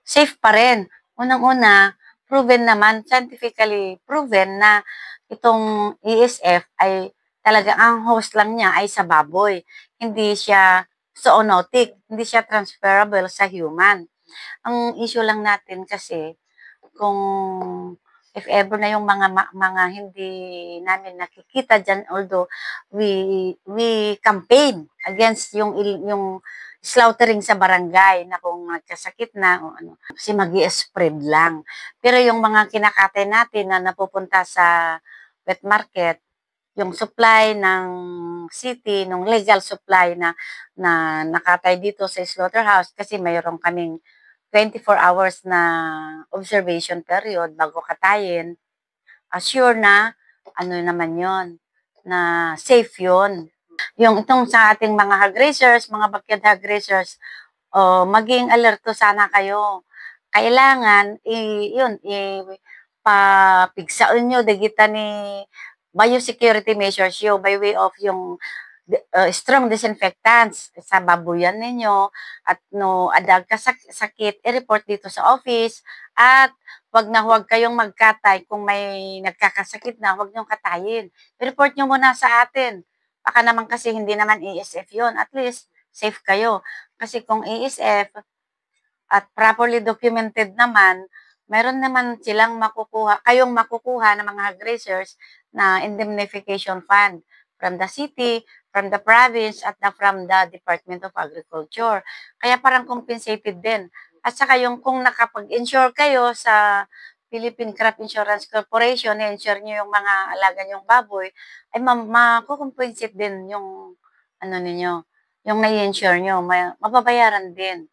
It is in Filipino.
safe pa rin. Unang-una, proven naman, scientifically proven na itong ESF ay talaga ang host lang niya ay sa baboy. Hindi siya zoonotic, hindi siya transferable sa human. Ang issue lang natin kasi kung if ever na yung mga hindi namin nakikita diyan, although we campaign against yung slaughtering sa barangay na kung nagkasakit na o ano, kasi magi-spread lang. Pero yung mga kinakatay natin na napupunta sa wet market, yung supply ng city, nung legal supply na nakatay dito sa slaughterhouse kasi mayroon kaming 24 hours na observation period bago katayin, assure na ano naman yon na safe yon. Yung itong sa ating mga hog raisers, mga backyard hog raisers, maging alerto sana kayo. Kailangan, yun, papigsaon nyo, digita ni biosecurity measures yun by way of yung strong disinfectants sa babuyan ninyo at no adag ka sakit, i-report dito sa office at huwag kayong magkatay kung may nagkakasakit na, huwag niyong katayin. I-report niyo muna sa atin. Baka naman kasi hindi naman ESF yon, at least safe kayo. Kasi kung ESF at properly documented naman, meron naman silang kayong makukuha ng mga hog raisers na indemnification fund from the city, from the province, at from the Department of Agriculture. Kaya parang compensated din. At saka yung kung nakapag-insure kayo sa Philippine Crop Insurance Corporation, i-insure nyo yung mga alaga nyong baboy, ay makukompensate din yung ano ninyo, yung nai-insure nyo, mababayaran din.